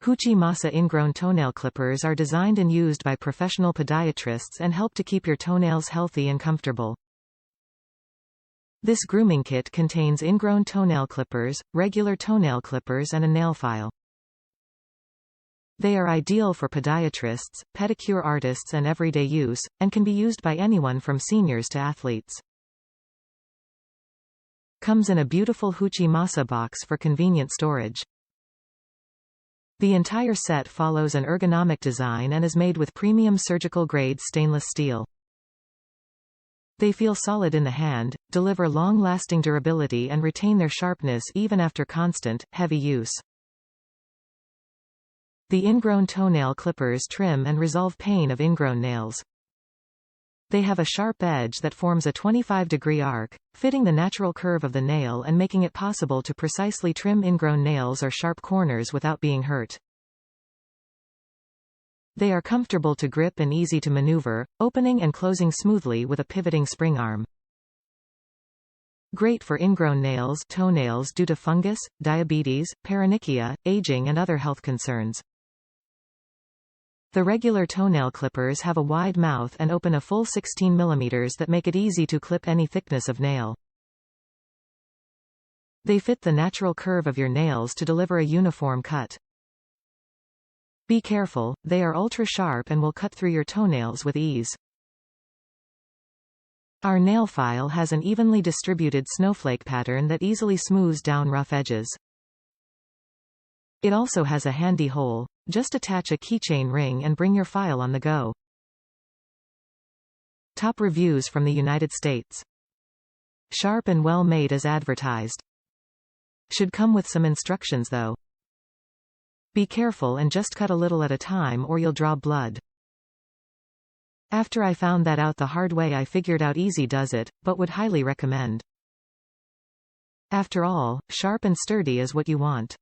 Hoochie Masa ingrown toenail clippers are designed and used by professional podiatrists and help to keep your toenails healthy and comfortable. This grooming kit contains ingrown toenail clippers, regular toenail clippers and a nail file. They are ideal for podiatrists, pedicure artists and everyday use, and can be used by anyone from seniors to athletes. Comes in a beautiful Hoochie Masa box for convenient storage. The entire set follows an ergonomic design and is made with premium surgical-grade stainless steel. They feel solid in the hand, deliver long-lasting durability and retain their sharpness even after constant, heavy use. The ingrown toenail clippers trim and resolve pain of ingrown nails. They have a sharp edge that forms a 25-degree arc, fitting the natural curve of the nail and making it possible to precisely trim ingrown nails or sharp corners without being hurt. They are comfortable to grip and easy to maneuver, opening and closing smoothly with a pivoting spring arm. Great for ingrown nails, toenails due to fungus, diabetes, paronychia, aging and other health concerns. The regular toenail clippers have a wide mouth and open a full 16 mm that make it easy to clip any thickness of nail. They fit the natural curve of your nails to deliver a uniform cut. Be careful, they are ultra sharp and will cut through your toenails with ease. Our nail file has an evenly distributed snowflake pattern that easily smooths down rough edges. It also has a handy hole. Just attach a keychain ring and bring your file on the go. Top reviews from the United States. Sharp and well made as advertised. Should come with some instructions though. Be careful and just cut a little at a time or you'll draw blood. After I found that out the hard way, I figured out easy does it, but would highly recommend. After all, sharp and sturdy is what you want.